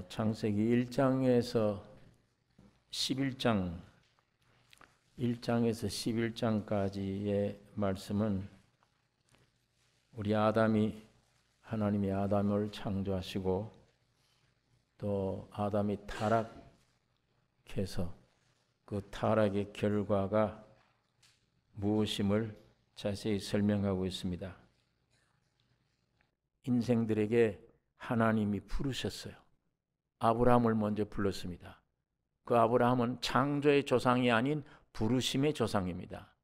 창세기 1장에서 11장, 1장에서 11장까지의 말씀은 우리 하나님이 아담을 창조하시고 또 아담이 타락해서 그 타락의 결과가 무엇임을 자세히 설명하고 있습니다. 인생들에게 하나님이 부르셨어요. 아브라함을 먼저 불렀습니다. 그 아브라함은 창조의 조상이 아닌 부르심의 조상입니다.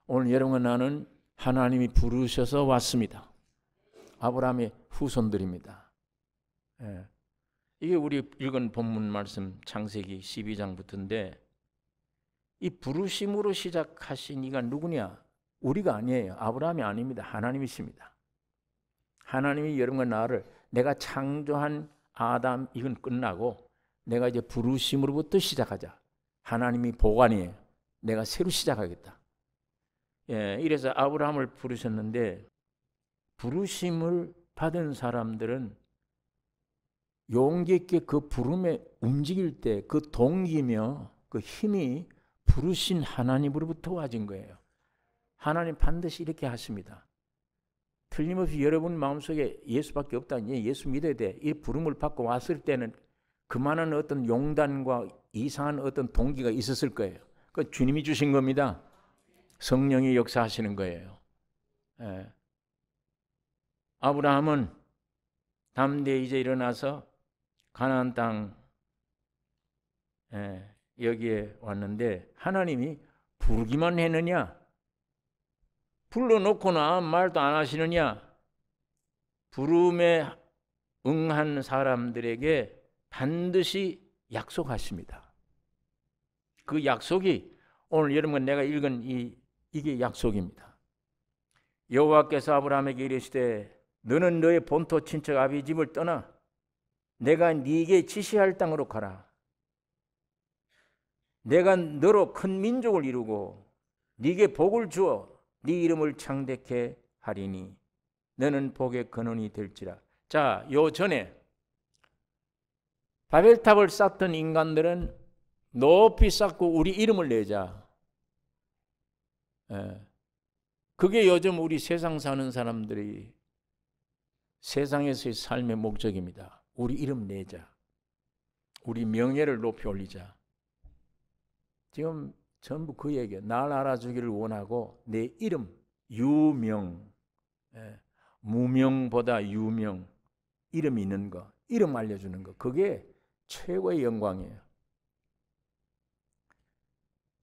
오늘 여러분과 나는 하나님이 부르셔서 왔습니다. 아브라함의 후손들입니다. 이게 우리 읽은 본문 말씀 창세기 12장부터인데 이 부르심으로 시작하신 이가 누구냐? 우리가 아니에요. 아브라함이 아닙니다. 하나님이십니다. 하나님이 여러분과 나를 내가 창조한 아담 이건 끝나고 내가 이제 부르심으로부터 시작하자. 하나님이 보관이에요. 내가 새로 시작하겠다. 이래서 아브라함을 부르셨는데 부르심을 받은 사람들은 용기 있게 그 부름에 움직일 때 그 동기며 그 힘이 부르신 하나님으로부터 와진 거예요. 하나님 반드시 이렇게 하십니다. 틀림없이 여러분 마음속에 예수밖에 없다. 예수 믿어야 돼. 이 부름을 받고 왔을 때는 그만한 어떤 용단과 이상한 어떤 동기가 있었을 거예요. 그 주님이 주신 겁니다. 성령이 역사하시는 거예요. 아브라함은 담대히 이제 일어나서 가나안 땅 여기에 왔는데 하나님이 부르기만 했느냐? 불러놓고나 말도 안 하시느냐? 부름에 응한 사람들에게 반드시 약속하십니다. 그 약속이 오늘 여러분 내가 읽은 이게 약속입니다. 여호와께서 아브라함에게 이르시되 너는 너의 본토 친척 아비 집을 떠나 내가 네게 지시할 땅으로 가라. 내가 너로 큰 민족을 이루고 네게 복을 주어 네 이름을 창대케 하리니 너는 복의 근원이 될지라. 자, 요 전에 바벨탑을 쌓던 인간들은 높이 쌓고 우리 이름을 내자. 그게 요즘 우리 세상 사는 사람들이 세상에서의 삶의 목적입니다. 우리 이름 내자. 우리 명예를 높이 올리자. 지금 전부 그 얘기예요. 날 알아주기를 원하고 내 이름, 유명, 무명보다 유명, 이름 있는 거, 이름 알려주는 거, 그게 최고의 영광이에요.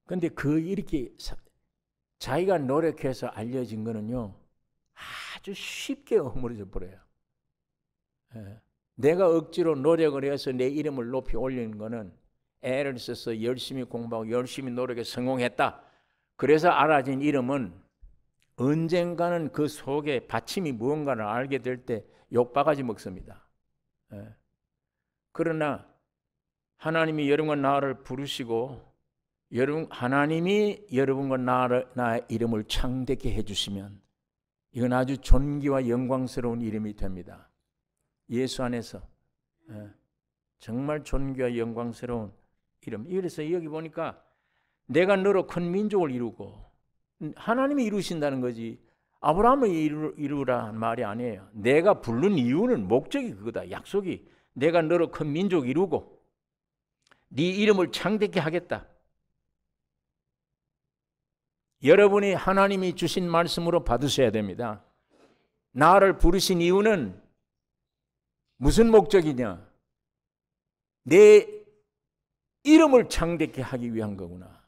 그런데 이렇게 자기가 노력해서 알려진 거는요, 아주 쉽게 허물어져 버려요. 내가 억지로 노력을 해서 내 이름을 높이 올리는 거는 애를 써서 열심히 공부하고 열심히 노력에 성공했다. 그래서 알아진 이름은 언젠가는 그 속에 받침이 무언가를 알게 될 때 욕바가지 먹습니다. 그러나 하나님이 여러분과 나를 부르시고 하나님이 여러분과 나의 이름을 창대케 해주시면 이건 아주 존귀와 영광스러운 이름이 됩니다. 예수 안에서 정말 존귀와 영광스러운 이름. 그래서 여기 보니까 내가 너로 큰 민족을 이루고 하나님이 이루신다는 거지 아브라함을 이루라는 말이 아니에요. 내가 부른 이유는 목적이 그거다. 약속이 내가 너로 큰 민족 이루고 네 이름을 창대케 하겠다. 여러분이 하나님이 주신 말씀으로 받으셔야 됩니다. 나를 부르신 이유는 무슨 목적이냐? 내 이름을 창대케 하기 위한 거구나.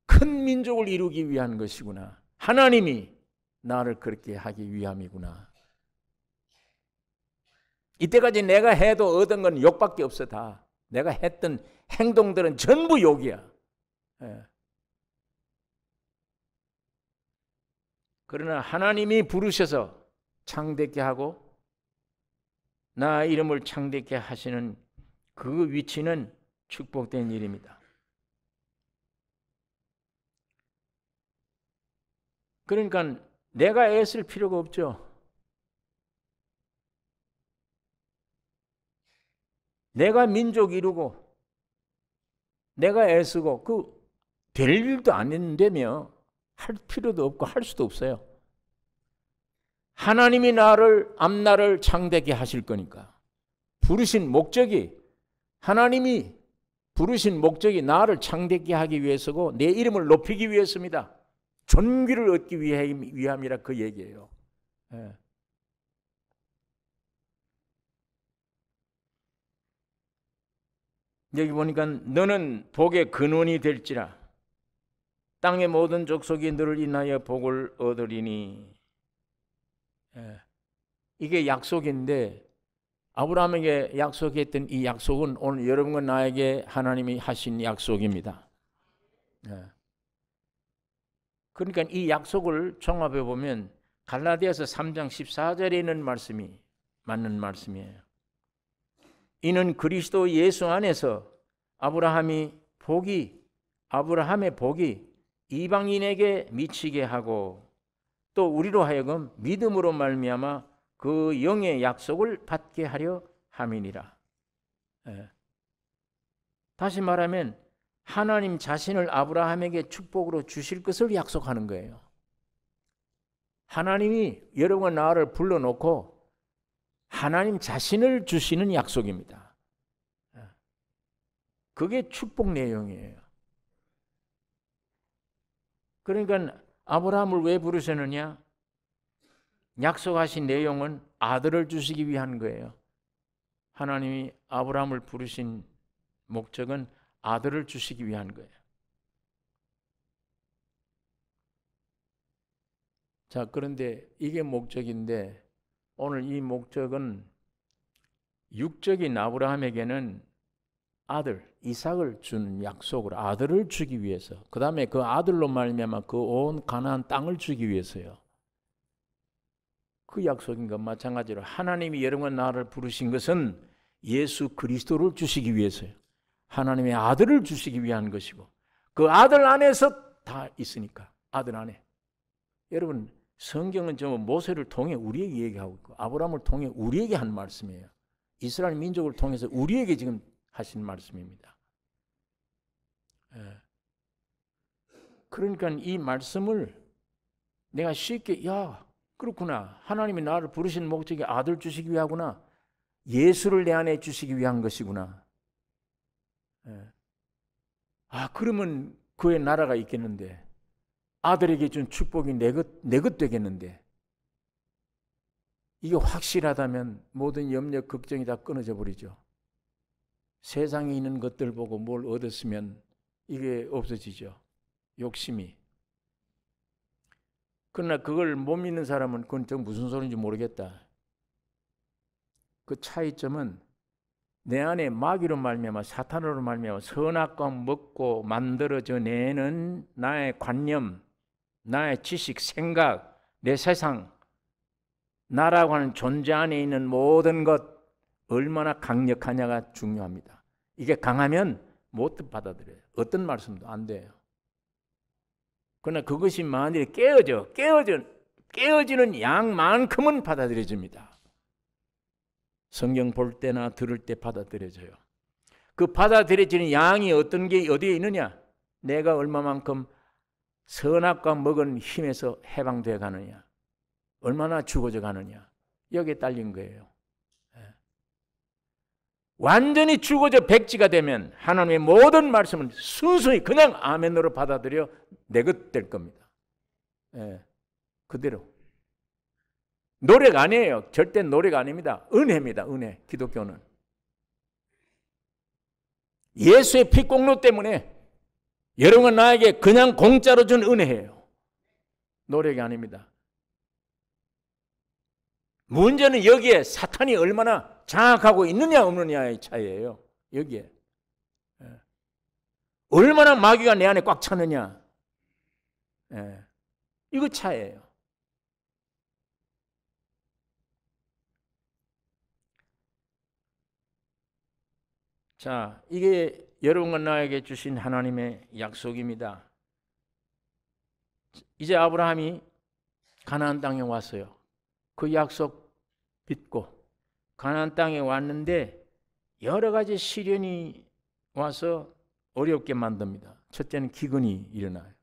큰 민족을 이루기 위한 것이구나. 하나님이 나를 그렇게 하기 위함이구나. 이때까지 내가 해도 얻은 건 욕밖에 없어. 다 내가 했던 행동들은 전부 욕이야. 그러나 하나님이 부르셔서 창대케 하고 나 이름을 창대케 하시는 그 위치는 축복된 일입니다. 그러니까 내가 애쓸 필요가 없죠. 내가 민족 이루고 내가 애쓰고 될 일도 아닌데며 할 필요도 없고 할 수도 없어요. 하나님이 나를 앞날을 창대케 하실 거니까. 부르신 목적이, 하나님이 부르신 목적이 나를 창대케 하기 위해서고 내 이름을 높이기 위해서입니다. 존귀를 얻기 위함이라 그 얘기예요. 예. 여기 보니까 너는 복의 근원이 될지라 땅의 모든 족속이 너를 인하여 복을 얻으리니. 예. 이게 약속인데 아브라함에게 약속했던 이 약속은 오늘 여러분과 나에게 하나님이 하신 약속입니다. 예. 그러니까 이 약속을 종합해 보면 갈라디아서 3장 14절에 있는 말씀이 맞는 말씀이에요. 이는 그리스도 예수 안에서 아브라함의 복이 이방인에게 미치게 하고 또 우리로 하여금 믿음으로 말미암아 그 영의 약속을 받게 하려 함이니라. 예. 다시 말하면 하나님 자신을 아브라함에게 축복으로 주실 것을 약속하는 거예요. 하나님이 여러분과 나를 불러놓고 하나님 자신을 주시는 약속입니다. 그게 축복 내용이에요. 그러니까 아브라함을 왜 부르셨느냐? 약속하신 내용은 아들을 주시기 위한 거예요. 하나님이 아브라함을 부르신 목적은 아들을 주시기 위한 거예요. 자, 그런데 이게 목적인데 오늘 이 목적은 육적인 아브라함에게는 아들 이삭을 준 약속으로 아들을 주기 위해서, 그 다음에 그 아들로 말미암아 그 온 가나안 땅을 주기 위해서요. 그 약속인 것 마찬가지로 하나님이 여러분과 나를 부르신 것은 예수 그리스도를 주시기 위해서요. 하나님의 아들을 주시기 위한 것이고 그 아들 안에서 다 있으니까. 아들 안에. 여러분 성경은 저 모세를 통해 우리에게 얘기하고 있고 아브라함을 통해 우리에게 한 말씀이에요. 이스라엘 민족을 통해서 우리에게 지금 하신 말씀입니다. 예. 그러니까 이 말씀을 내가 쉽게 그렇구나. 하나님이 나를 부르신 목적이 아들 주시기 위하구나. 예수를 내 안에 주시기 위한 것이구나. 예. 그러면 그의 나라가 있겠는데 아들에게 준 축복이 내 것 되겠는데 이게 확실하다면 모든 염려, 걱정이 다 끊어져 버리죠. 세상에 있는 것들 보고 뭘 얻었으면 이게 없어지죠. 욕심이. 그러나 그걸 못 믿는 사람은 그건 좀 무슨 소리인지 모르겠다. 그 차이점은 내 안에 마귀로 말미암아 사탄으로 말미암아 선악과 먹고 만들어져 내는 나의 관념, 나의 지식, 생각, 내 세상, 나라고 하는 존재 안에 있는 모든 것 얼마나 강력하냐가 중요합니다. 이게 강하면 못 받아들여요. 어떤 말씀도 안 돼요. 그러나 그것이 만일에 깨어지는 양만큼은 받아들여집니다. 성경 볼 때나 들을 때 받아들여져요. 그 받아들여지는 양이 어떤 게 어디에 있느냐? 내가 얼마만큼 선악과 먹은 힘에서 해방되어 가느냐, 얼마나 죽어져 가느냐, 여기에 딸린 거예요. 완전히 죽어져 백지가 되면 하나님의 모든 말씀은 순수히 그냥 아멘으로 받아들여 내 것 될 겁니다. 그대로. 노래가 아니에요. 절대 노래가 아닙니다. 은혜입니다. 은혜. 기독교는 예수의 피공로 때문에 여러분과 나에게 그냥 공짜로 준 은혜예요. 노래가 아닙니다. 문제는 여기에 사탄이 얼마나 장악하고 있느냐 없느냐의 차이예요. 여기에 얼마나 마귀가 내 안에 꽉 차느냐, 이거 차이예요. 자, 이게 여러분과 나에게 주신 하나님의 약속입니다. 이제 아브라함이 가나안 땅에 왔어요. 그 약속 믿고 가나안 땅에 왔는데 여러 가지 시련이 와서 어렵게 만듭니다. 첫째는 기근이 일어나요.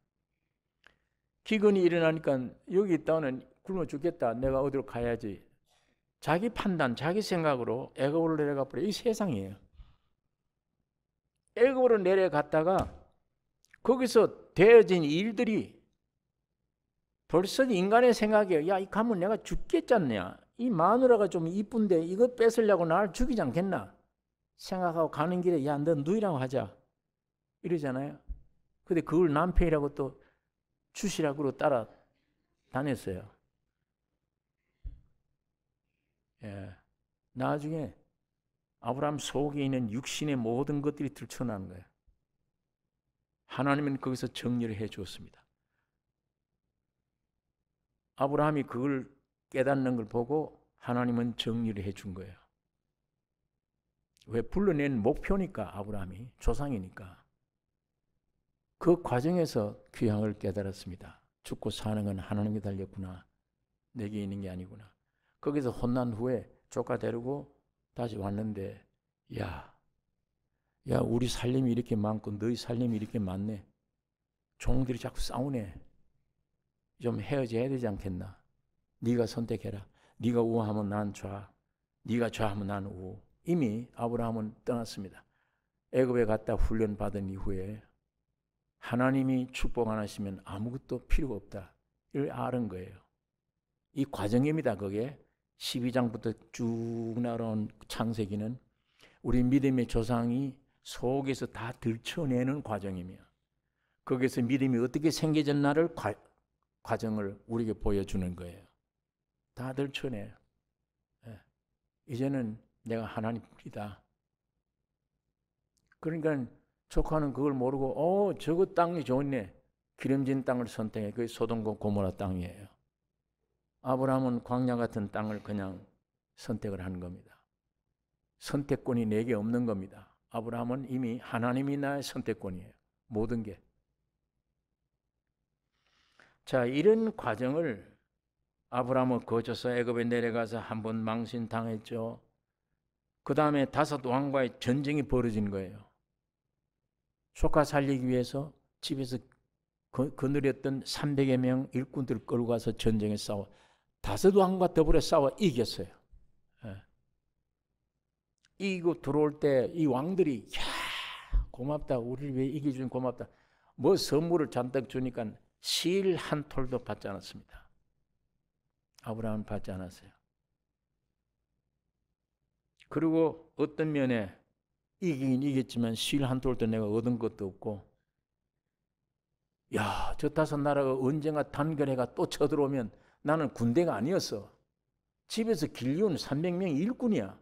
기근이 일어나니까 여기 있다가는 굶어 죽겠다. 내가 어디로 가야지. 자기 판단, 자기 생각으로 애굽으로 내려가 버려. 이 세상이에요. 애굽으로 내려갔다가 거기서 되어진 일들이 벌써 인간의 생각이에요. 야, 이 가면 내가 죽겠지 않냐. 이 마누라가 좀 이쁜데 이거 뺏으려고 나를 죽이지 않겠나 생각하고 가는 길에 야, 너 누이라고 하자 이러잖아요. 근데 그걸 남편이라고 또 주시라고 따라 다녔어요. 예. 나중에 아브라함 속에 있는 육신의 모든 것들이 들춰나는 거예요. 하나님은 거기서 정리를 해 주었습니다. 아브라함이 그걸 깨닫는 걸 보고 하나님은 정리를 해 준 거예요. 왜? 불러낸 목표니까. 아브라함이 조상이니까. 그 과정에서 귀향을 깨달았습니다. 죽고 사는 건 하나님께 달렸구나. 내게 있는 게 아니구나. 거기서 혼난 후에 조카 데리고 다시 왔는데 야 우리 살림이 이렇게 많고 너희 살림이 이렇게 많네. 종들이 자꾸 싸우네. 좀 헤어져야 되지 않겠나. 네가 선택해라. 네가 우하면 난 좌, 네가 좌하면 난 우. 이미 아브라함은 떠났습니다. 애굽에 갔다 훈련받은 이후에 하나님이 축복 안 하시면 아무것도 필요가 없다. 이걸 아는 거예요. 이 과정입니다. 그게 12장부터 쭉 나온 창세기는 우리 믿음의 조상이 속에서 다 들춰내는 과정이며 거기서 믿음이 어떻게 생겨졌나를 과정을 우리에게 보여주는 거예요. 다 들춰내요. 이제는 내가 하나님이다. 그러니까 조카는 그걸 모르고 저거 땅이 좋네. 기름진 땅을 선택해. 그게 소돔과 고모라 땅이에요. 아브라함은 광야 같은 땅을 그냥 선택을 한 겁니다. 선택권이 내게 없는 겁니다. 아브라함은 이미 하나님이 나의 선택권이에요. 모든 게. 자, 이런 과정을 아브라함은 거쳐서 애굽에 내려가서 한번 망신당했죠. 그 다음에 다섯 왕과의 전쟁이 벌어진 거예요. 조카 살리기 위해서 집에서 거느렸던 300여 명 일꾼들을 끌고 가서 전쟁에 싸워 다섯 왕과 더불어 싸워 이겼어요. 이기고 들어올 때 이 왕들이 야 고맙다. 우리를 왜 이겨주니 고맙다. 뭐 선물을 잔뜩 주니까 실 한 톨도 받지 않았습니다. 아브라함은 받지 않았어요. 그리고 어떤 면에 이기긴 이겼지만 실 한 톨도 내가 얻은 것도 없고 야, 저 다섯 나라가 언젠가 단결해가 또 쳐들어오면 나는 군대가 아니었어. 집에서 길리온 300명 일꾼이야.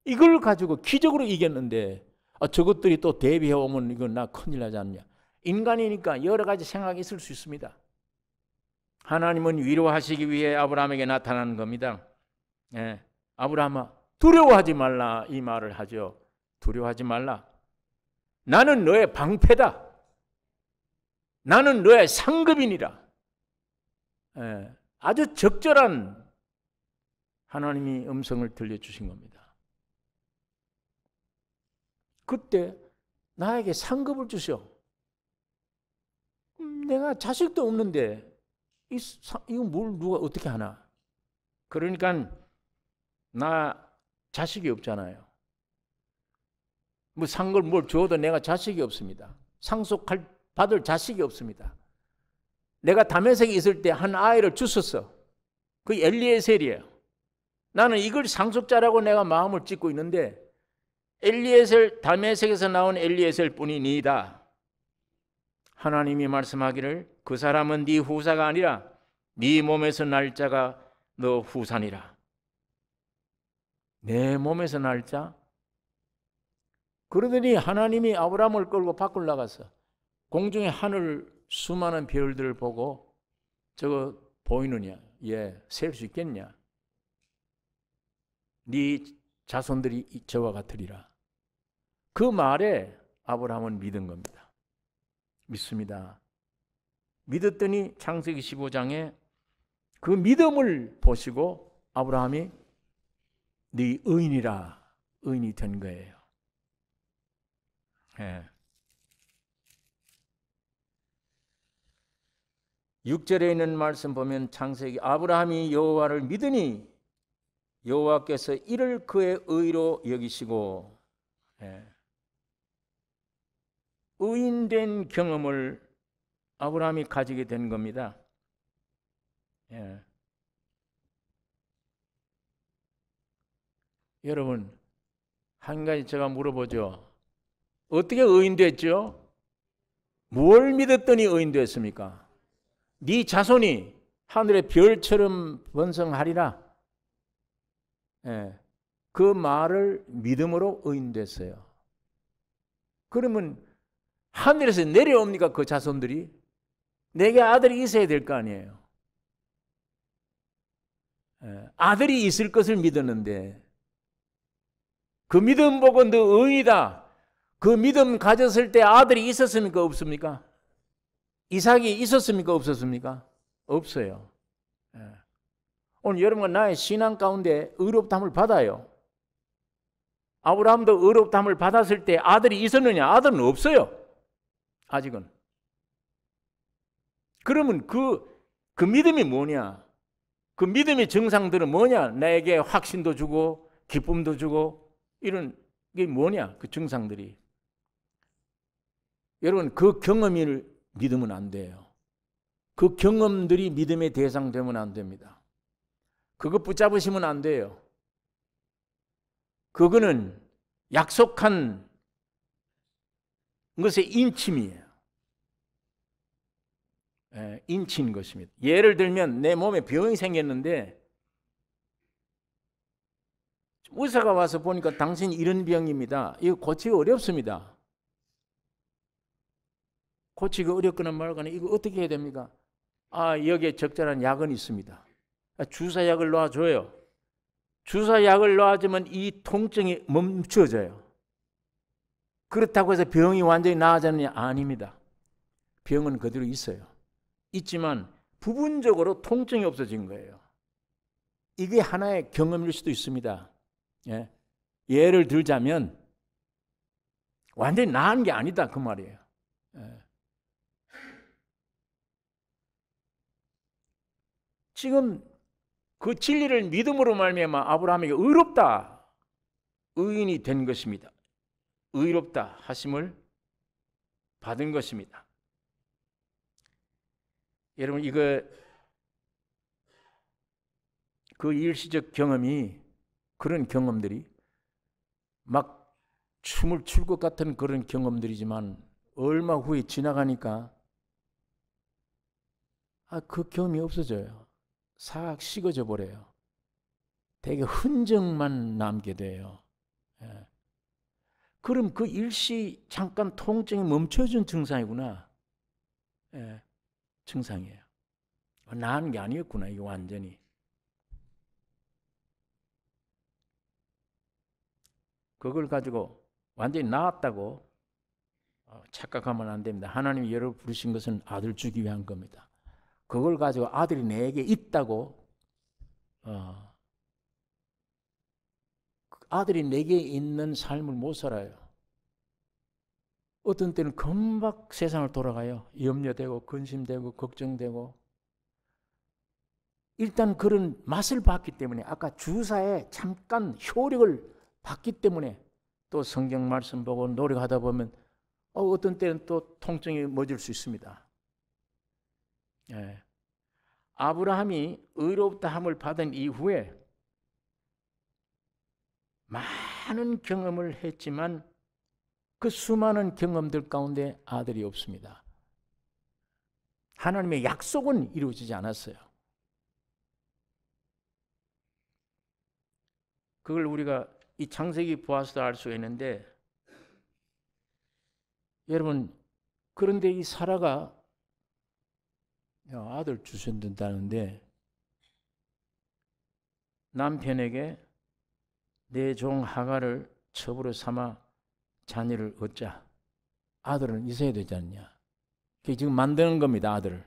이걸 가지고 기적으로 이겼는데 저것들이 또 대비해 오면 이건 나 큰일 나지 않냐. 인간이니까 여러 가지 생각이 있을 수 있습니다. 하나님은 위로하시기 위해 아브라함에게 나타나는 겁니다. 아브라함아 두려워하지 말라 이 말을 하죠. 두려워하지 말라. 나는 너의 방패다. 나는 너의 상급이니라. 아주 적절한 하나님이 음성을 들려주신 겁니다. 그때 나에게 상급을 주셔. 내가 자식도 없는데 이거 뭘 누가 어떻게 하나. 그러니까 나 자식이 없잖아요. 뭐 상급을 뭘 줘도 내가 자식이 없습니다. 받을 자식이 없습니다. 내가 다메섹에 있을 때 한 아이를 주셨어. 그 엘리에셀이에요. 나는 이걸 상속자라고 내가 마음을 찢고 있는데 엘리에셀 다메섹에서 나온 엘리에셀 뿐이 니다. 하나님이 말씀하기를 그 사람은 네 후사가 아니라 네 몸에서 날 자가 너 후사니라. 내 몸에서 날 자? 그러더니 하나님이 아브라함을 끌고 밖을 나갔어. 공중의 하늘 수많은 별들을 보고 저거 보이느냐? 셀 수 있겠냐? 네 자손들이 저와 같으리라. 그 말에 아브라함은 믿은 겁니다. 믿습니다. 믿었더니 창세기 15장에 그 믿음을 보시고 아브라함이 네 의인이라 의인이 된 거예요. 예. 6절에 있는 말씀 보면 창세기 아브라함이 여호와를 믿으니 여호와께서 이를 그의 의로 여기시고, 예. 의인된 경험을 아브라함이 가지게 된 겁니다. 예. 여러분, 한 가지 제가 물어보죠. 어떻게 의인 됐죠? 뭘 믿었더니 의인 됐습니까? 네 자손이 하늘의 별처럼 번성하리라. 예. 그 말을 믿음으로 의인 됐어요. 그러면 하늘에서 내려옵니까? 그 자손들이? 내게 아들이 있어야 될 거 아니에요. 예. 아들이 있을 것을 믿었는데 그 믿음 보고 너 의인이다. 그 믿음 가졌을 때 아들이 있었습니까? 없습니까? 이삭이 있었습니까? 없었습니까? 없어요. 예. 오늘 여러분과 나의 신앙 가운데 의롭다함을 받아요. 아브라함도 의롭다함을 받았을 때 아들이 있었느냐? 아들은 없어요. 아직은. 그러면 그 믿음이 뭐냐? 그 믿음의 증상들은 뭐냐? 나에게 확신도 주고 기쁨도 주고 이런 게 뭐냐? 그 증상들이. 여러분, 그 경험을 믿으면 안 돼요. 그 경험들이 믿음의 대상 되면 안 됩니다. 그거 붙잡으시면 안 돼요. 그거는 약속한 것의 인침이에요. 예, 인치인 것입니다. 예를 들면 내 몸에 병이 생겼는데 의사가 와서 보니까 당신 이런 병입니다. 이거 고치기 어렵습니다. 고치기 어렵거나 말거나 이거 어떻게 해야 됩니까? 여기에 적절한 약은 있습니다. 주사약을 놔줘요. 주사약을 놔주면 이 통증이 멈춰져요. 그렇다고 해서 병이 완전히 나아졌느냐? 아닙니다. 병은 그대로 있어요. 있지만 부분적으로 통증이 없어진 거예요. 이게 하나의 경험일 수도 있습니다. 예. 예를 들자면 완전히 나은 게 아니다 그 말이에요. 예. 지금 그 진리를 믿음으로 말미암아 아브라함에게 의롭다, 의인이 된 것입니다. 의롭다 하심을 받은 것입니다. 여러분, 이거 그 일시적 경험이, 그런 경험들이 막 춤을 출 것 같은 그런 경험들이지만 얼마 후에 지나가니까 그 경험이 없어져요. 싹 식어져 버려요. 되게 흔적만 남게 돼요. 예. 그럼 그 일시 잠깐 통증이 멈춰준 증상이구나. 예. 증상이에요. 나은 게 아니었구나, 이게 완전히. 그걸 가지고 완전히 나았다고 착각하면 안 됩니다. 하나님이 여러분을 부르신 것은 아들 주기 위한 겁니다. 그걸 가지고 아들이 내게 있다고, 아들이 내게 있는 삶을 못 살아요. 어떤 때는 금방 세상을 돌아가요. 염려되고 근심되고 걱정되고. 일단 그런 맛을 봤기 때문에, 아까 주사에 잠깐 효력을 받기 때문에, 또 성경 말씀 보고 노력하다 보면 어떤 때는 또 통증이 멎을 수 있습니다. 예. 아브라함이 의롭다함을 받은 이후에 많은 경험을 했지만 그 수많은 경험들 가운데 아들이 없습니다. 하나님의 약속은 이루어지지 않았어요. 그걸 우리가 이 창세기 보아서도 알 수 있는데, 여러분, 그런데 이 사라가 아들 주신다는데 남편에게 내 종 하갈을 첩으로 삼아 자녀를 얻자. 아들은 있어야 되지 않냐. 그게 지금 만드는 겁니다, 아들을.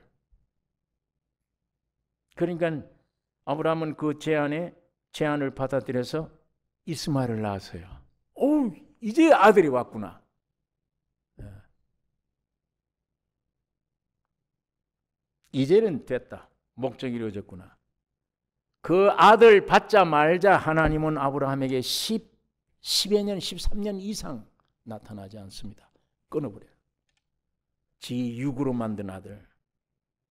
그러니까 아브라함은 그 제안을 받아들여서 이스마엘을 낳았어요. 오, 이제 아들이 왔구나. 이제는 됐다. 목적이 이루어졌구나. 그 아들 받자 말자 하나님은 아브라함에게 10여 년, 13년 이상 나타나지 않습니다. 끊어버려요. 지 육으로 만든 아들.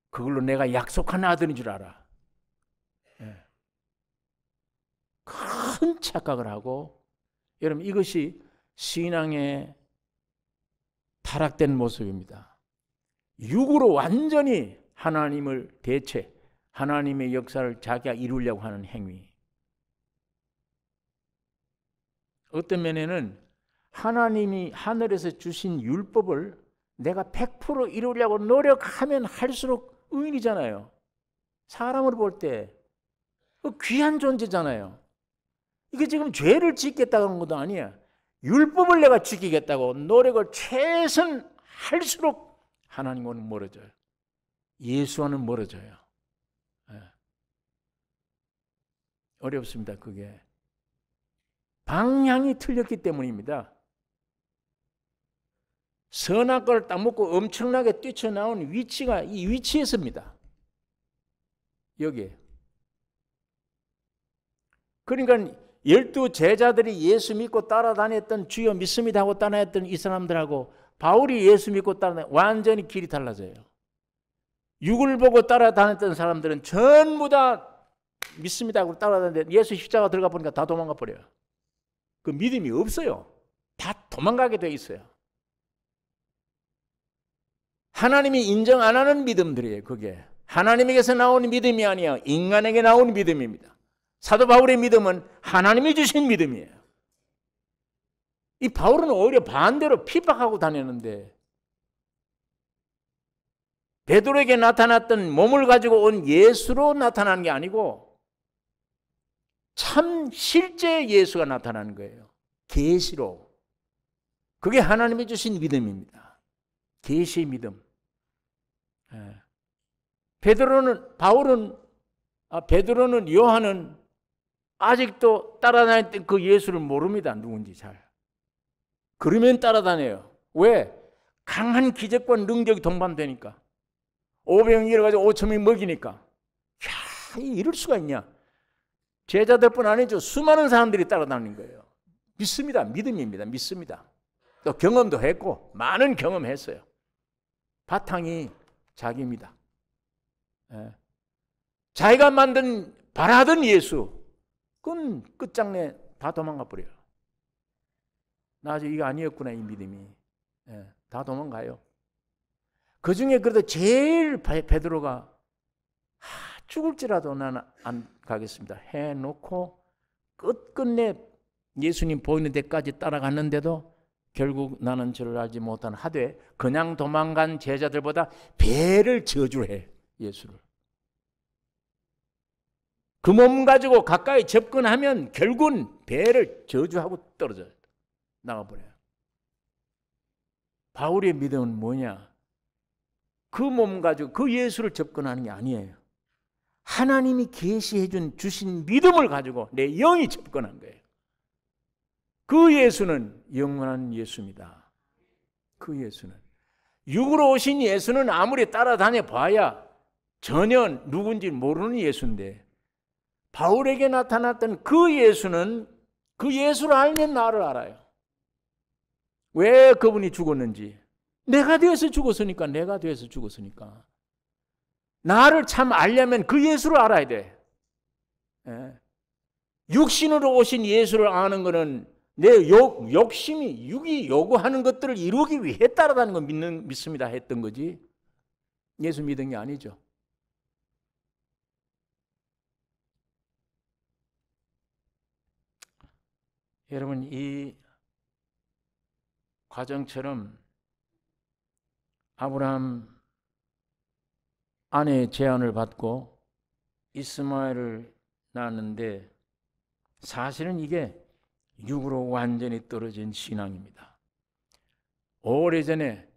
그걸로 내가 약속한 아들인 줄 알아. 큰 착각을 하고, 여러분 이것이 신앙의 타락된 모습입니다. 육으로 완전히 하나님을 대체, 하나님의 역사를 자기가 이루려고 하는 행위. 어떤 면에는 하나님이 하늘에서 주신 율법을 내가 100% 이루려고 노력하면 할수록 의인이잖아요. 사람으로 볼 때 귀한 존재잖아요. 이게 지금 죄를 짓겠다는 것도 아니야. 율법을 내가 지키겠다고 노력을 최선 할수록 하나님과는 멀어져요. 예수와는 멀어져요. 어렵습니다. 그게 방향이 틀렸기 때문입니다. 선악과를 딱 먹고 엄청나게 뛰쳐나온 위치가 이 위치에서입니다. 여기에. 그러니까 12 제자들이 예수 믿고 따라다녔던, 주여 믿습니다 하고 따라다녔던 이 사람들하고 바울이 예수 믿고 따라다녔, 완전히 길이 달라져요. 육을 보고 따라다녔던 사람들은 전부 다 믿습니다 하고 따라다녔는데 예수 십자가 들어가 보니까 다 도망가 버려요. 그 믿음이 없어요. 다 도망가게 돼 있어요. 하나님이 인정 안 하는 믿음들이에요. 그게 하나님에게서 나오는 믿음이 아니야. 인간에게 나오는 믿음입니다. 사도 바울의 믿음은 하나님이 주신 믿음이에요. 이 바울은 오히려 반대로 핍박하고 다녔는데, 베드로에게 나타났던 몸을 가지고 온 예수로 나타나는 게 아니고 참 실제 예수가 나타나는 거예요. 계시로. 그게 하나님이 주신 믿음입니다. 계시의 믿음. 베드로는 요한은 아직도 따라다녔던 그 예수를 모릅니다. 누군지 잘. 그러면 따라다녀요. 왜? 강한 기적과 능력이 동반되니까. 500명 일어가지고 5,000명 먹이니까. 야, 이럴 수가 있냐. 제자들뿐 아니죠. 수많은 사람들이 따라다니는 거예요. 믿습니다. 믿음입니다. 믿습니다. 또 경험도 했고 많은 경험했어요. 바탕이 자기입니다. 자기가 만든 바라던 예수, 그건 끝장내 다 도망가 버려요. 나 아직 이거 아니었구나, 이 믿음이. 다 도망가요. 그 중에 그래도 제일 베드로가 죽을지라도 나는 안 가겠습니다 해놓고 끝끝내 예수님 보이는 데까지 따라갔는데도 결국 나는 저를 알지 못한 하되 그냥 도망간 제자들보다 배를 저주해. 예수를. 그 몸 가지고 가까이 접근하면 결국은 배를 저주하고 떨어져요. 나가버려요. 바울의 믿음은 뭐냐? 그 몸 가지고 그 예수를 접근하는 게 아니에요. 하나님이 계시해 주신 믿음을 가지고 내 영이 접근한 거예요. 그 예수는 영원한 예수입니다. 그 예수는. 육으로 오신 예수는 아무리 따라다녀 봐야 전혀 누군지 모르는 예수인데, 바울에게 나타났던 그 예수는 그 예수를 알면 나를 알아요. 왜 그분이 죽었는지. 내가 되어서 죽었으니까. 내가 되어서 죽었으니까. 나를 참 알려면 그 예수를 알아야 돼. 육신으로 오신 예수를 아는 것은 내 욕심이, 육이 요구하는 것들을 이루기 위해 따라다니는 거 믿습니다 했던 거지. 예수 믿은 게 아니죠. 여러분, 이 과정처럼 아브라함 아내의 제안을 받고 이스마엘을 낳았는데 사실은 이게 육으로 완전히 떨어진 신앙입니다. 오래전에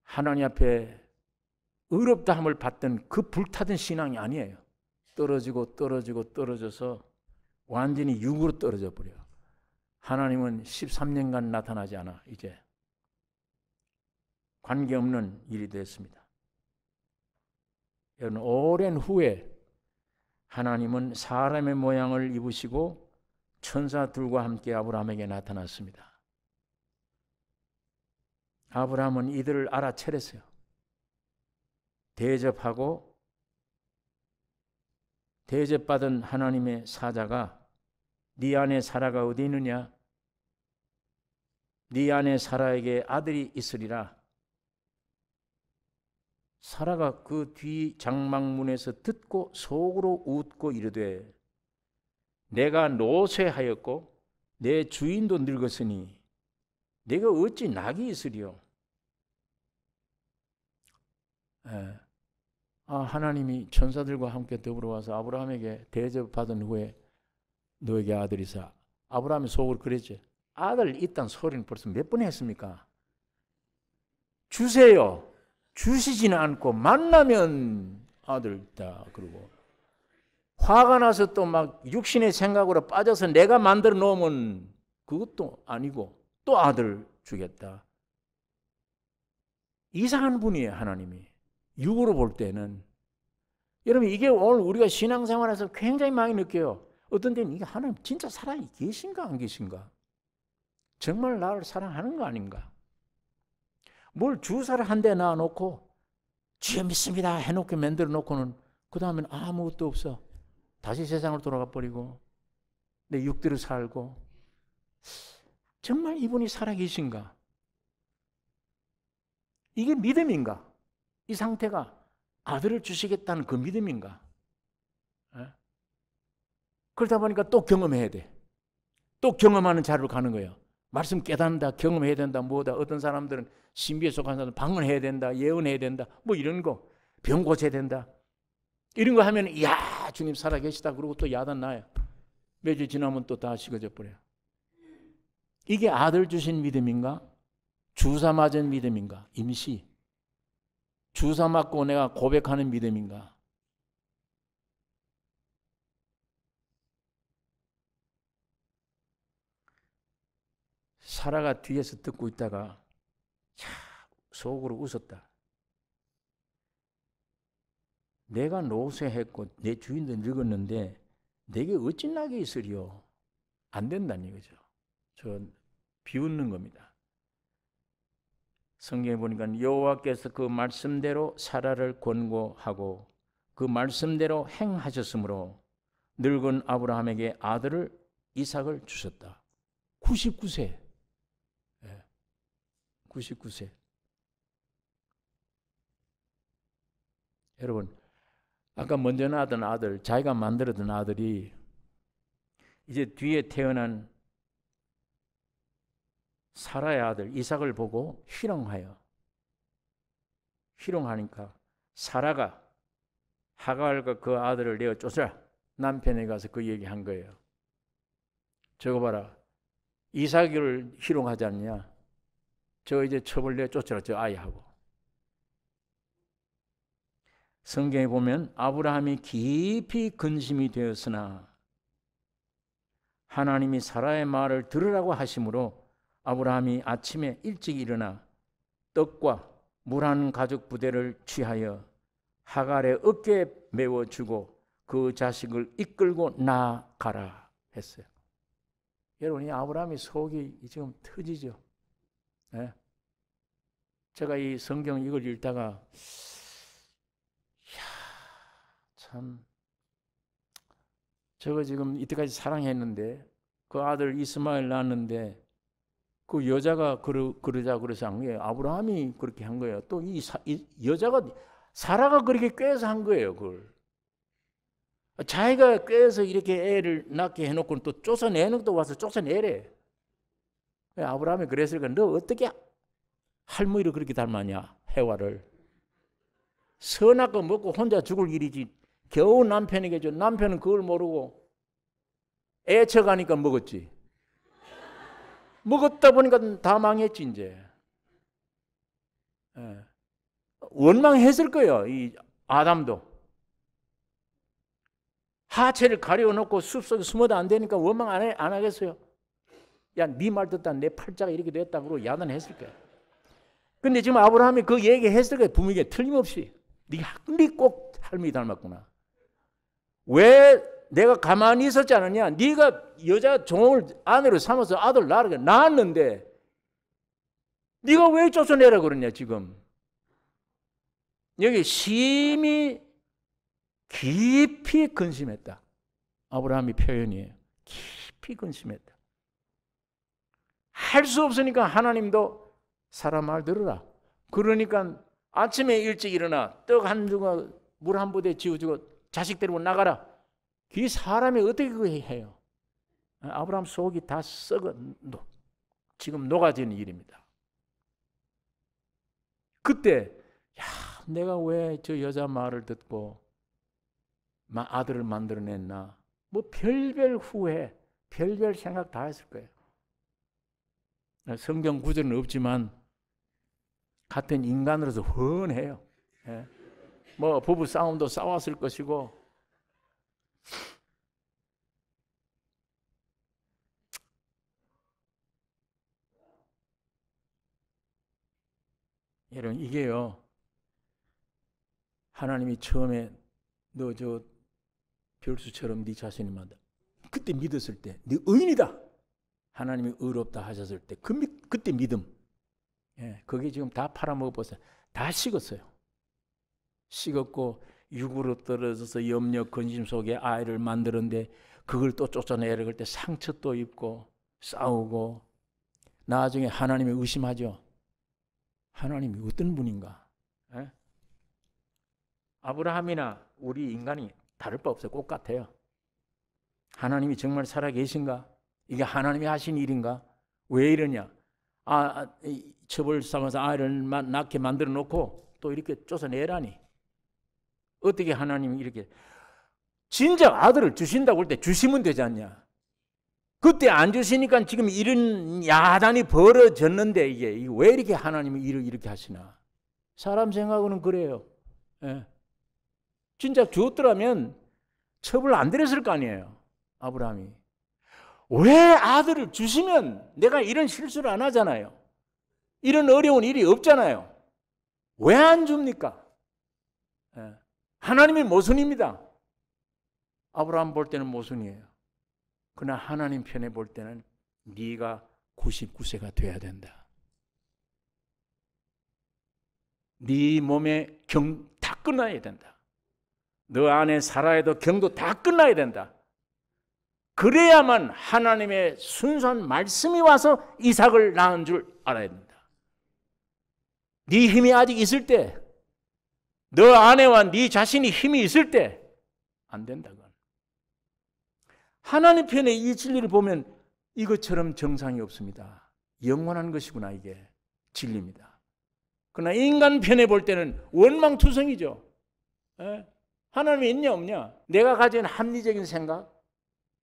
하나님 앞에 의롭다함을 받던 그 불타던 신앙이 아니에요. 떨어져서 완전히 육으로 떨어져 버려. 하나님은 13년간 나타나지 않아. 이제 관계없는 일이 됐습니다. 여러분, 오랜 후에 하나님은 사람의 모양을 입으시고 천사들과 함께 아브라함에게 나타났습니다. 아브라함은 이들을 알아차렸어요. 대접받은 하나님의 사자가 네 아내 사라가 어디 있느냐? 네 아내 사라에게 아들이 있으리라. 사라가 그 뒤 장막문에서 듣고 속으로 웃고 이르되 내가 노쇠하였고 내 주인도 늙었으니 내가 어찌 낙이 있으리요? 하나님이 천사들과 함께 더불어 와서 아브라함에게 대접받은 후에 너에게 아들이 있어. 아브라함이 속으로 그랬지. 아들 있다는 소리는 벌써 몇 번 했습니까? 주세요. 주시지는 않고 만나면 아들 있다 그러고 화가 나서 또 막 육신의 생각으로 빠져서 내가 만들어 놓으면 그것도 아니고 또 아들 주겠다. 이상한 분이에요. 하나님이. 육으로 볼 때는. 여러분, 이게 오늘 우리가 신앙생활에서 굉장히 많이 느껴요. 어떤 때는 이게 하나님 진짜 살아 계신가 안 계신가? 정말 나를 사랑하는 거 아닌가? 뭘 주사를 한 대 놔놓고 주여 믿습니다 해놓고 만들어 놓고는 그 다음엔 아무것도 없어. 다시 세상으로 돌아가 버리고 내 육대로 살고. 정말 이분이 살아계신가? 이게 믿음인가? 이 상태가 아들을 주시겠다는 그 믿음인가? 그러다 보니까 또 경험해야 돼. 또 경험하는 자리로 가는 거예요. 말씀 깨닫는다, 경험해야 된다, 뭐다. 어떤 사람들은 신비에 속한 사람들은 방언해야 된다, 예언해야 된다, 뭐 이런 거, 병 고쳐야 된다. 이런 거 하면 이야 주님 살아계시다 그러고 또 야단 나요. 몇 주 지나면 또 다 식어져 버려요. 이게 아들 주신 믿음인가? 주사 맞은 믿음인가? 임시. 주사 맞고 내가 고백하는 믿음인가? 사라가 뒤에서 듣고 있다가 속으로 웃었다. 내가 노쇠했고 내 주인도 늙었는데 내게 어찌 낙이 있으리요? 안 된다는 거죠. 저 비웃는 겁니다. 성경에 보니까 여호와께서 그 말씀대로 사라를 권고하고 그 말씀대로 행하셨으므로 늙은 아브라함에게 아들을 이삭을 주셨다. 99세. 99세. 여러분, 아까 먼저 낳았던 아들, 자기가 만들었던 아들이 이제 뒤에 태어난 사라의 아들 이삭을 보고 희롱하니까 사라가 하갈과 그 아들을 내어 쫓으라. 남편에 가서 그 얘기한 거예요. 저거 봐라. 이삭을 희롱하지 않냐? 저 이제 처벌 내어 쫓으라. 저 아이하고. 성경에 보면 아브라함이 깊이 근심이 되었으나 하나님이 사라의 말을 들으라고 하심으로 아브라함이 아침에 일찍 일어나 떡과 물 한 가죽 부대를 취하여 하갈의 어깨에 메워주고 그 자식을 이끌고 나가라 했어요. 여러분, 이 아브라함의 속이 지금 터지죠. 네? 제가 이 성경 이걸 읽다가 참 저거 지금 이때까지 사랑했는데 그 아들 이스마엘 낳았는데 그 여자가 그러자 그래서 한 거예요. 아브라함이 그렇게 한 거예요. 또 이 여자가 사라가 그렇게 꾀해서 한 거예요. 그걸 자기가 꾀해서 이렇게 애를 낳게 해놓고 또 쫓아내는 것도 와서 쫓아내래. 아브라함이 그랬으니까 너 어떻게 할머니를 그렇게 닮았냐? 해와를 선악 거 먹고 혼자 죽을 일이지. 겨우 남편에게 줘. 남편은 그걸 모르고 애쳐가니까 먹었지. 먹었다 보니까 다 망했지 이제. 원망했을 거예요. 이 아담도. 하체를 가려놓고 숲속에 숨어도 안 되니까 원망 안 하겠어요? 야, 네 말 듣다 내 팔자가 이렇게 됐다고 그러고 야단했을 거야. 근데 지금 아브라함이 그 얘기했을 거야. 부모에게 틀림없이. 네 꼭 할머니 닮았구나. 왜 내가 가만히 있었지 않느냐? 네가 여자 종을 아내로 삼아서 아들 낳았는데 네가 왜 쫓아내라 그러냐 지금. 여기 심히 깊이 근심했다. 아브라함이 표현이에요. 깊이 근심했다. 할 수 없으니까 하나님도 사람 말 들으라. 그러니까 아침에 일찍 일어나 떡 한 조각 물 한 부대 지어주고 자식 데리고 나가라. 그 사람이 어떻게 그거 해요? 아브라함 속이 다 썩어 지금 녹아지는 일입니다. 그때 야, 내가 왜 저 여자 말을 듣고 아들을 만들어냈나? 뭐 별별 후회, 별별 생각 다 했을 거예요. 성경 구절은 없지만 같은 인간으로서 훤해요. 예. 뭐 부부 싸움도 싸웠을 것이고 여러분 이게요. 하나님이 처음에 너 저 별수처럼 네 자신이 만다. 그때 믿었을 때 네 의인이다. 하나님이 의롭다 하셨을 때 그때 믿음. 예, 그게 지금 다 팔아먹어버렸어요. 다 식었어요. 식었고 육으로 떨어져서 염려 근심 속에 아이를 만드는데 그걸 또 쫓아내려 그럴 때 상처 또 입고 싸우고 나중에 하나님을 의심하죠. 하나님이 어떤 분인가? 예? 아브라함이나 우리 인간이 다를 바 없어요. 똑같아요. 하나님이 정말 살아계신가? 이게 하나님이 하신 일인가? 왜 이러냐? 처벌 삼아서 아이를 낳게 만들어 놓고 또 이렇게 쫓아내라니. 어떻게 하나님이 이렇게 진작 아들을 주신다고 할 때 주시면 되지 않냐? 그때 안 주시니까 지금 이런 야단이 벌어졌는데 이게 왜 이렇게 하나님이 이렇게 하시나? 사람 생각은 그래요. 예. 진짜 주었더라면 처벌 안 드렸을 거 아니에요. 아브라함이. 왜 아들을 주시면 내가 이런 실수를 안 하잖아요. 이런 어려운 일이 없잖아요. 왜 안 줍니까? 예. 하나님이 모순입니다. 아브라함 볼 때는 모순이에요. 그러나 하나님 편에 볼 때는 네가 99세가 돼야 된다. 네 몸에 경 다 끝나야 된다. 너 안에 살아야도 경도 다 끝나야 된다. 그래야만 하나님의 순수한 말씀이 와서 이삭을 낳은 줄 알아야 된다. 네 힘이 아직 있을 때, 너 아내와 네 자신이 힘이 있을 때 안 된다. 하나님 편에 이 진리를 보면 이것처럼 정상이 없습니다. 영원한 것이구나 이게 진리입니다. 그러나 인간 편에 볼 때는 원망투성이죠. 하나님이 있냐 없냐? 내가 가진 합리적인 생각,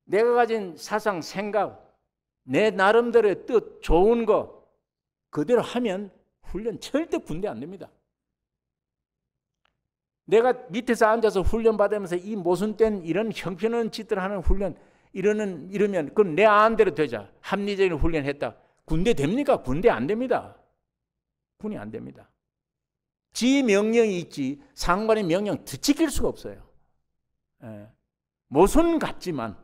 내가 가진 사상, 생각, 내 나름대로의 뜻, 좋은 거 그대로 하면 훈련 절대 군대 안 됩니다. 내가 밑에서 앉아서 훈련 받으면서 이 모순된 이런 형편없는 짓들 하는 훈련 이러면 그건 내 안대로 되자. 합리적인 훈련했다. 군대 됩니까? 군대 안 됩니다. 군이 안 됩니다. 지 명령이 있지 상관의 명령 지킬 수가 없어요. 모순 같지만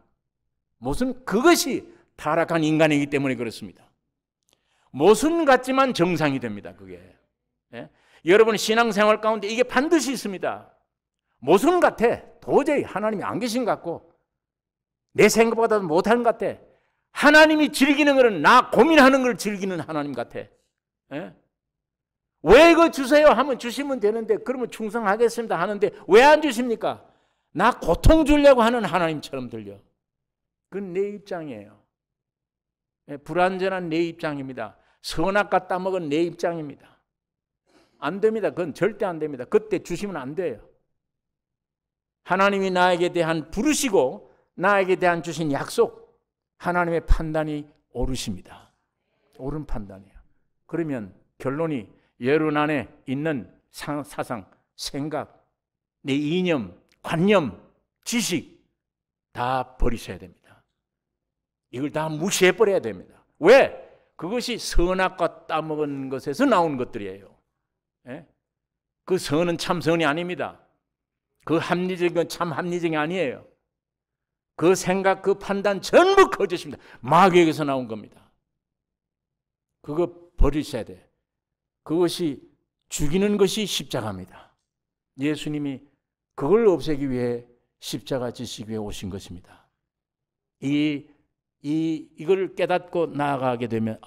그것이 타락한 인간이기 때문에 그렇습니다. 모순 같지만 정상이 됩니다. 그게. 여러분 신앙생활 가운데 이게 반드시 있습니다. 모순 같아. 도저히 하나님이 안 계신 것 같고 내 생각보다도 못하는 것 같아. 하나님이 즐기는 것은 나 고민하는 걸 즐기는 하나님 같아. 왜 이거 주세요 하면 주시면 되는데 그러면 충성하겠습니다 하는데 왜 안 주십니까? 나 고통 주려고 하는 하나님처럼 들려. 그건 내 입장이에요. 불완전한 내 입장입니다. 선악과 따먹은 내 입장입니다. 안 됩니다. 그건 절대 안 됩니다. 그때 주시면 안 돼요. 하나님이 나에게 대한 부르시고 나에게 대한 주신 약속, 하나님의 판단이 옳으십니다. 옳은 판단이에요. 그러면 결론이 여러분 안에 있는 사상, 생각, 내 이념, 관념, 지식 다 버리셔야 됩니다. 이걸 다 무시해 버려야 됩니다. 왜? 그것이 선악과 따먹은 것에서 나온 것들이에요. 예? 그 선은 참 선이 아닙니다. 그 합리적인 건 참 합리적이 아니에요. 그 생각, 그 판단 전부 거짓입니다. 마귀에게서 나온 겁니다. 그거 버리셔야 돼요. 그것이 죽이는 것이 십자가입니다. 예수님이 그걸 없애기 위해 십자가 지시기 위해 오신 것입니다. 이걸 깨닫고 나아가게 되면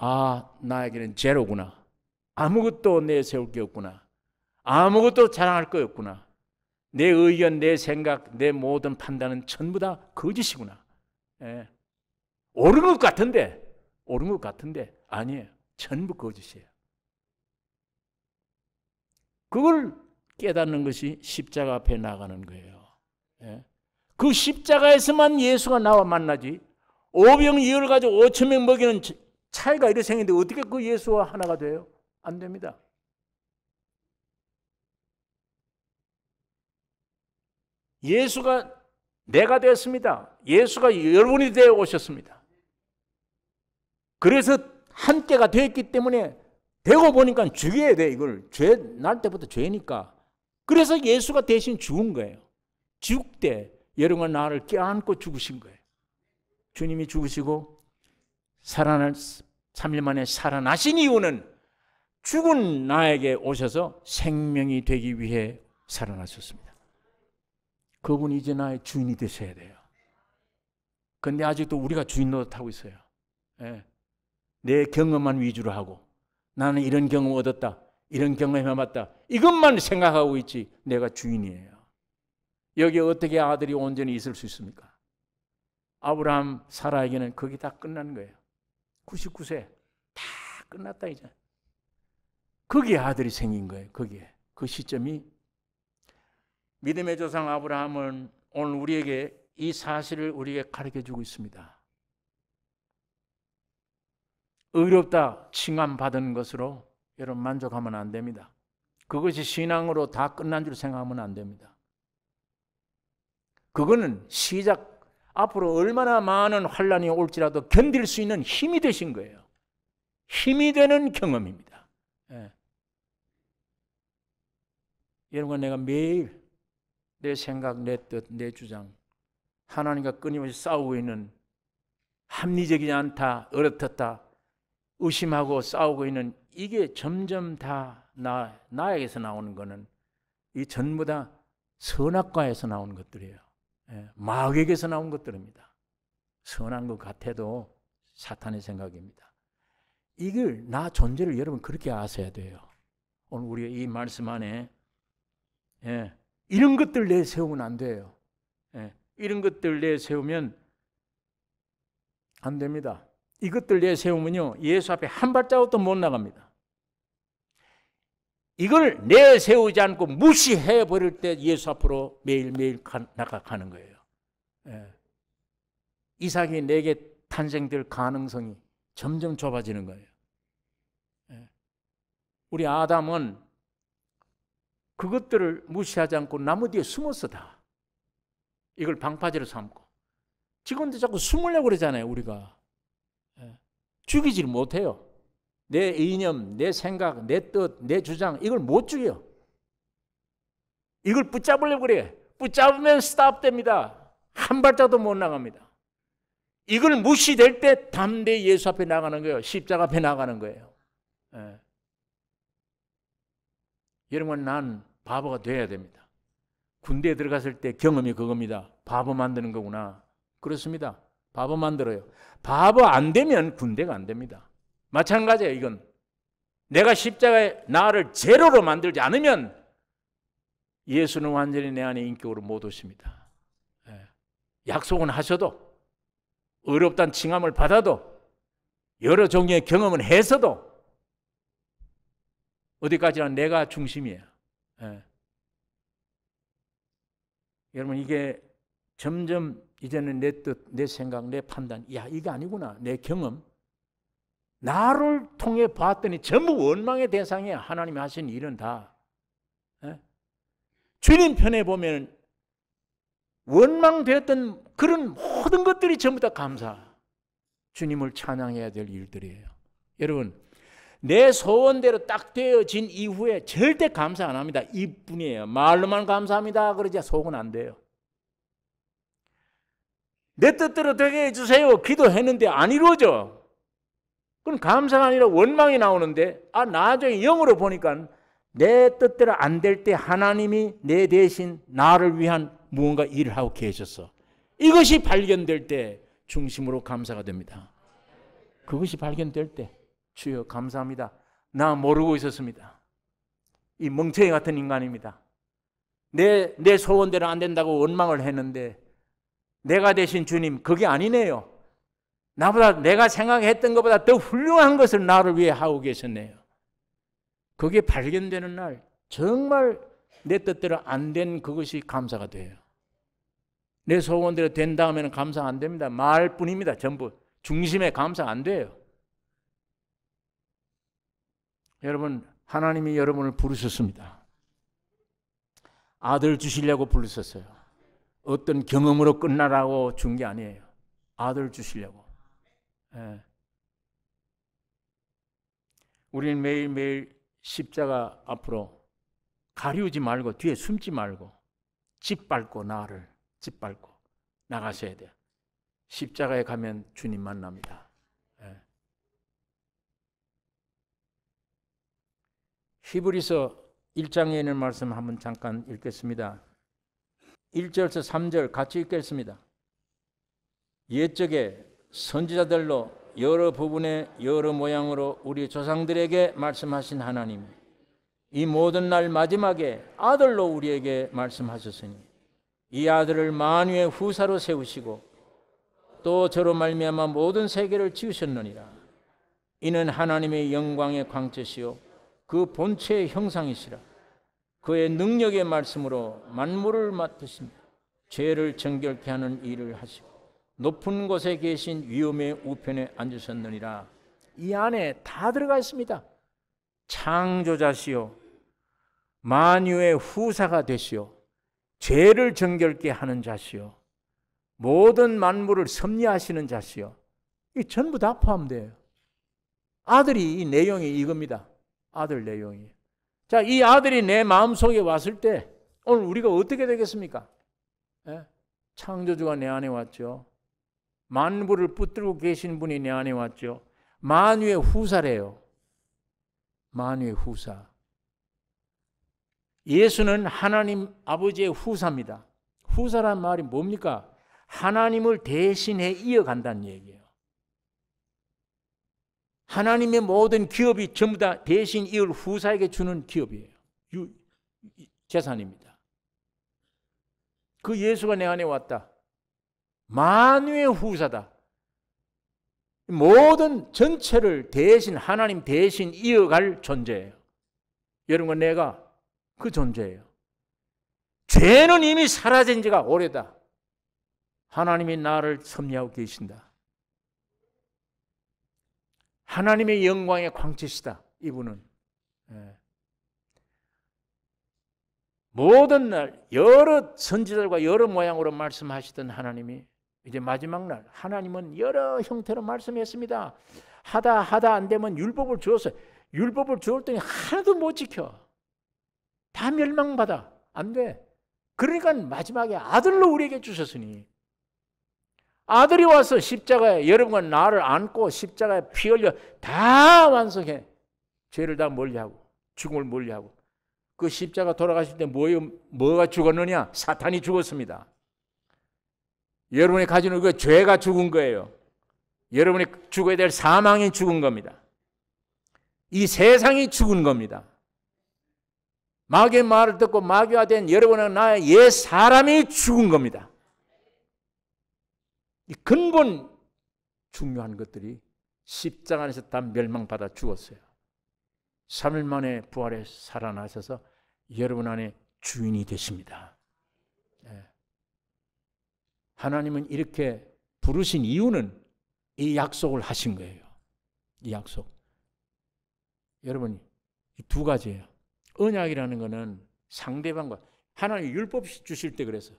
나에게는 제로구나. 아무것도 내세울 게 없구나. 아무것도 자랑할 거 없구나. 내 의견, 내 생각, 내 모든 판단은 전부 다 거짓이구나. 예. 옳은 것 같은데 아니에요. 전부 거짓이에요. 그걸 깨닫는 것이 십자가 앞에 나가는 거예요. 예. 그 십자가에서만 예수가 나와 만나지, 오병이어를 가지고 5천 명 먹이는 차이가 이렇게 생기는데 어떻게 그 예수와 하나가 돼요? 안 됩니다. 예수가 내가 되었습니다. 예수가 여러분이 되어 오셨습니다. 그래서 함께가 되었기 때문에 되고 보니까 죽여야 돼. 이걸 죄 날 때부터 죄니까. 그래서 예수가 대신 죽은 거예요. 죽되 여러분과 나를 껴안고 죽으신 거예요. 주님이 죽으시고 3일 만에 살아나신 이유는 죽은 나에게 오셔서 생명이 되기 위해 살아나셨습니다. 그분이 이제 나의 주인이 되셔야 돼요. 그런데 아직도 우리가 주인 노릇하고 있어요. 예. 내 경험만 위주로 하고 나는 이런 경험 얻었다, 이런 경험 해봤다, 이것만 생각하고 있지 내가 주인이에요. 여기 어떻게 아들이 온전히 있을 수 있습니까? 아브라함, 사라에게는 거기 다 끝난 거예요. 99세 다 끝났다 이제. 거기에 아들이 생긴 거예요. 거기에. 그 시점이 믿음의 조상 아브라함은 오늘 우리에게 이 사실을 우리에게 가르쳐주고 있습니다. 의롭다 칭함받은 것으로 여러분 만족하면 안 됩니다. 그것이 신앙으로 다 끝난 줄 생각하면 안 됩니다. 그거는 시작, 앞으로 얼마나 많은 환난이 올지라도 견딜 수 있는 힘이 되신 거예요. 힘이 되는 경험입니다. 예. 여러분과 내가 매일 내 생각, 내 뜻, 내 주장, 하나님과 끊임없이 싸우고 있는, 합리적이지 않다, 어떻다, 의심하고 싸우고 있는, 이게 점점 다 나에게서 나오는 거는 이 전부 다 선악과에서 나오는 것들이에요. 예, 마귀에게서 나온 것들입니다. 선한 것 같아도 사탄의 생각입니다. 이걸 나 존재를 여러분 그렇게 아셔야 돼요. 오늘 우리가 이 말씀 안에 이런 것들 내세우면 안 돼요. 이런 것들 내세우면 안 됩니다. 이것들 내세우면요 예수 앞에 한 발자국도 못 나갑니다. 이걸 내세우지 않고 무시해 버릴 때 예수 앞으로 매일매일 나가는 거예요. 이삭이 내게 탄생될 가능성이 점점 좁아지는 거예요. 우리 아담은 그것들을 무시하지 않고 나무 뒤에 숨었어 다. 이걸 방파제로 삼고. 지금도 자꾸 숨으려고 그러잖아요 우리가. 죽이질 못해요. 내 이념, 내 생각, 내 뜻, 내 주장 이걸 못 죽여. 이걸 붙잡으려고 그래. 붙잡으면 스탑됩니다. 한 발자도 못 나갑니다. 이걸 무시될 때 담대히 예수 앞에 나가는 거예요. 십자가 앞에 나가는 거예요. 여러분 난 바보가 돼야 됩니다. 군대에 들어갔을 때 경험이 그겁니다. 바보 만드는 거구나. 그렇습니다. 바보 만들어요. 바보 안 되면 군대가 안 됩니다. 마찬가지예요. 이건 내가 십자가에 나를 제로로 만들지 않으면 예수는 완전히 내 안에 인격으로 못 오십니다. 약속은 하셔도 어렵다는 칭함을 받아도 여러 종류의 경험을 해서도 어디까지나 내가 중심이에요. 여러분 이게 점점 이제는 내 뜻, 내 생각, 내 판단, 야 이게 아니구나. 내 경험, 나를 통해 봤더니 전부 원망의 대상이에요. 하나님이 하신 일은 다. 주님 편에 보면 원망되었던 그런 모든 것들이 전부 다 감사, 주님을 찬양해야 될 일들이에요. 여러분, 내 소원대로 딱 되어진 이후에 절대 감사 안 합니다. 이뿐이에요. 말로만 감사합니다 그러지 속은 안 돼요. 내 뜻대로 되게 해주세요 기도했는데 안 이루어져. 그건 감사가 아니라 원망이 나오는데, 나중에 영으로 보니까 내 뜻대로 안 될 때 하나님이 내 대신 나를 위한 무언가 일을 하고 계셨어. 이것이 발견될 때 중심으로 감사가 됩니다. 그것이 발견될 때 주여 감사합니다. 나 모르고 있었습니다. 이 멍청이 같은 인간입니다. 내 소원대로 안 된다고 원망을 했는데 내가 대신 주님 그게 아니네요. 나보다 내가 생각했던 것보다 더 훌륭한 것을 나를 위해 하고 계셨네요. 그게 발견되는 날 정말 내 뜻대로 안 된 그것이 감사가 돼요. 내 소원대로 된 다음에는 감사 안 됩니다. 말뿐입니다. 전부 중심에 감사 안 돼요. 여러분, 하나님이 여러분을 부르셨습니다. 아들 주시려고 부르셨어요. 어떤 경험으로 끝나라고 준 게 아니에요. 아들 주시려고. 예. 우리는 매일매일 십자가 앞으로 가리우지 말고 뒤에 숨지 말고 짓밟고 나를 짓밟고 나가셔야 돼요. 십자가에 가면 주님 만납니다. 예. 히브리서 1장에 있는 말씀 한번 잠깐 읽겠습니다. 1절에서 3절 같이 읽겠습니다. 옛적에 선지자들로 여러 부분의 여러 모양으로 우리 조상들에게 말씀하신 하나님, 이 모든 날 마지막에 아들로 우리에게 말씀하셨으니 이 아들을 만유의 후사로 세우시고 또 저로 말미암아 모든 세계를 지으셨느니라. 이는 하나님의 영광의 광채시요 그 본체의 형상이시라. 그의 능력의 말씀으로 만물을 맡으시며 죄를 정결케 하는 일을 하시고 높은 곳에 계신 위엄의 우편에 앉으셨느니라. 이 안에 다 들어가 있습니다. 창조자시요 만유의 후사가 되시오 죄를 정결케 하는 자시오 모든 만물을 섭리하시는 자시오. 이 전부 다 포함돼요. 아들이 이 내용이 이겁니다. 아들 내용이. 자, 이 아들이 내 마음속에 왔을 때 오늘 우리가 어떻게 되겠습니까? 예? 창조주가 내 안에 왔죠. 만물을 붙들고 계신 분이 내 안에 왔죠. 만유의 후사래요. 만유의 후사. 예수는 하나님 아버지의 후사입니다. 후사란 말이 뭡니까? 하나님을 대신해 이어간다는 얘기예요. 하나님의 모든 기업이 전부 다 대신 이을 후사에게 주는 기업이에요. 재산입니다. 그 예수가 내 안에 왔다. 만유의 후사다. 모든 전체를 대신 하나님 대신 이어갈 존재예요. 여러분, 내가 그 존재예요. 죄는 이미 사라진 지가 오래다. 하나님이 나를 섭리하고 계신다. 하나님의 영광의 광채시다. 이분은. 모든 날 여러 선지자들과 여러 모양으로 말씀하시던 하나님이 이제 마지막 날 하나님은 여러 형태로 말씀했습니다. 하다 안 되면 율법을 주었어요. 율법을 주었더니 하나도 못 지켜. 다 멸망받아. 안 돼. 그러니까 마지막에 아들로 우리에게 주셨으니 아들이 와서 십자가에 여러분과 나를 안고 십자가에 피 흘려 다 완성해. 죄를 다 멀리하고 죽음을 멀리하고. 그 십자가 돌아가실 때 뭐가 죽었느냐? 사탄이 죽었습니다. 여러분이 가지는 그 죄가 죽은 거예요. 여러분이 죽어야 될 사망이 죽은 겁니다. 이 세상이 죽은 겁니다. 마귀의 말을 듣고 마귀가 된 여러분은 나의 옛 사람이 죽은 겁니다. 이 근본 중요한 것들이 십자가 안에서 다 멸망받아 죽었어요. 3일 만에 부활해 살아나셔서 여러분 안에 주인이 되십니다. 네. 하나님은 이렇게 부르신 이유는 이 약속을 하신 거예요. 이 약속. 여러분, 이 두 가지예요. 언약이라는 것은 상대방과 하나님 율법 주실 때 그래서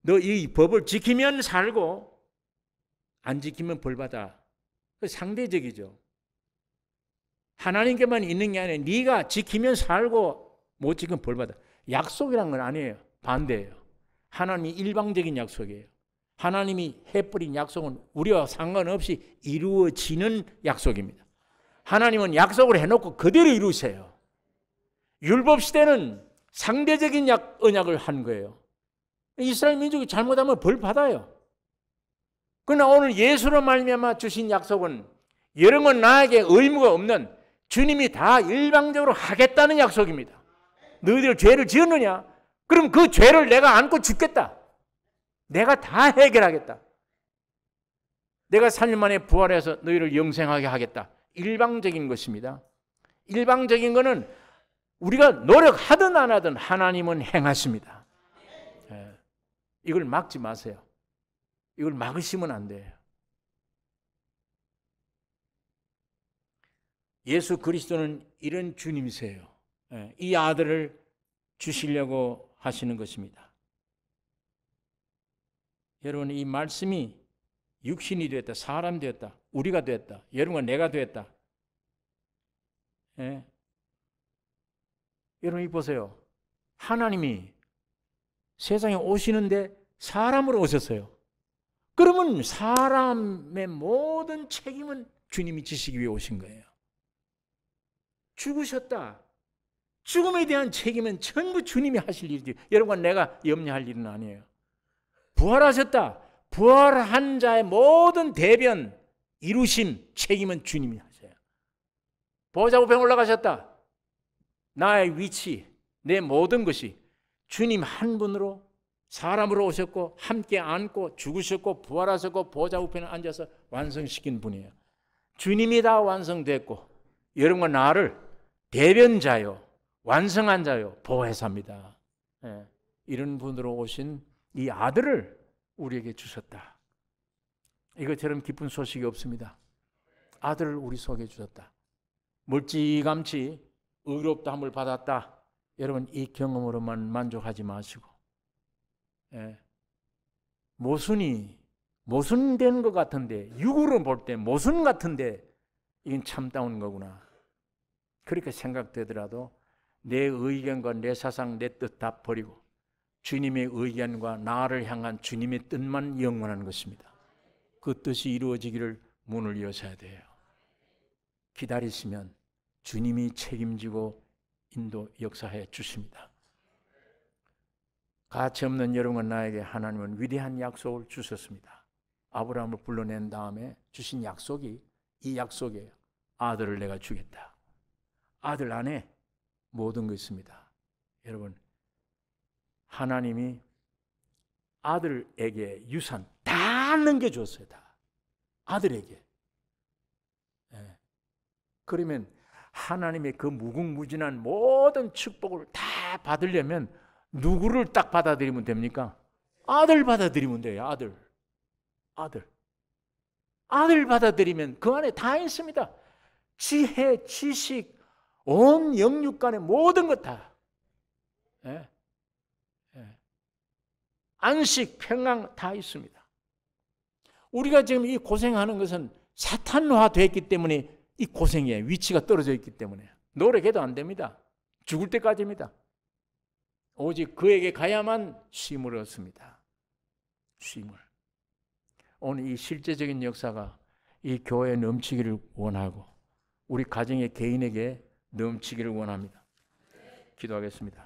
너 이 법을 지키면 살고 안 지키면 벌 받아. 상대적이죠. 하나님께만 있는 게 아니라 네가 지키면 살고 못 지키면 벌 받아. 약속이란 건 아니에요. 반대예요. 하나님이 일방적인 약속이에요. 하나님이 해버린 약속은 우리와 상관없이 이루어지는 약속입니다. 하나님은 약속을 해놓고 그대로 이루세요. 율법 시대는 상대적인 언약을 한 거예요. 이스라엘 민족이 잘못하면 벌 받아요. 그러나 오늘 예수로 말미암아 주신 약속은 여러 건 나에게 의무가 없는 주님이 다 일방적으로 하겠다는 약속입니다. 너희들 죄를 지었느냐? 그럼 그 죄를 내가 안고 죽겠다. 내가 다 해결하겠다. 내가 3일 만에 부활해서 너희를 영생하게 하겠다. 일방적인 것입니다. 일방적인 것은 우리가 노력하든 안 하든 하나님은 행하십니다. 이걸 막지 마세요. 이걸 막으시면 안 돼요. 예수 그리스도는 이런 주님이세요. 이 아들을 주시려고 하시는 것입니다. 여러분, 이 말씀이 육신이 되었다, 사람 되었다, 우리가 되었다, 여러분과 내가 되었다. 여러분 이 보세요. 하나님이 세상에 오시는데 사람으로 오셨어요. 그러면 사람의 모든 책임은 주님이 지시기 위해 오신 거예요. 죽으셨다. 죽음에 대한 책임은 전부 주님이 하실 일이지 여러분과 내가 염려할 일은 아니에요. 부활하셨다. 부활한 자의 모든 대변, 이루심, 책임은 주님이 하세요. 보좌 우편에 올라가셨다. 나의 위치, 내 모든 것이 주님 한 분으로 사람으로 오셨고 함께 안고 죽으셨고 부활하셨고 보좌 우편에 앉아서 완성시킨 분이에요. 주님이 다 완성됐고 여러분과 나를 대변자요, 완성한 자요, 보혜사입니다. 이런 분으로 오신 이 아들을 우리에게 주셨다. 이것처럼 기쁜 소식이 없습니다. 아들을 우리 속에 주셨다. 멀찌감치 의롭다함을 받았다. 여러분 이 경험으로만 만족하지 마시고 모순된 것 같은데 육으로 볼 때 모순 같은데 이건 참다운 거구나. 그렇게 생각되더라도 내 의견과 내 사상, 내 뜻 다 버리고 주님의 의견과 나를 향한 주님의 뜻만 영원한 것입니다. 그 뜻이 이루어지기를 문을 여셔야 돼요. 기다리시면 주님이 책임지고 인도 역사해 주십니다. 가치 없는 여러분과 나에게 하나님은 위대한 약속을 주셨습니다. 아브라함을 불러낸 다음에 주신 약속이 이 약속이에요. 아들을 내가 주겠다. 아들 안에 모든 것이 있습니다. 여러분, 하나님이 아들에게 유산 다 넘겨줬어요. 다. 아들에게. 그러면 하나님의 그 무궁무진한 모든 축복을 다 받으려면 누구를 딱 받아들이면 됩니까? 아들 받아들이면 돼요. 아들 받아들이면 그 안에 다 있습니다. 지혜, 지식, 온 영육간의 모든 것 다. 안식, 평강 다 있습니다. 우리가 지금 이 고생하는 것은 사탄화 됐기 때문에 이 고생이에요. 위치가 떨어져 있기 때문에. 노력해도 안 됩니다. 죽을 때까지입니다. 오직 그에게 가야만 쉼을 얻습니다. 쉼을. 오늘 이 실제적인 역사가 이 교회에 넘치기를 원하고 우리 가정의 개인에게 넘치기를 원합니다. 기도하겠습니다.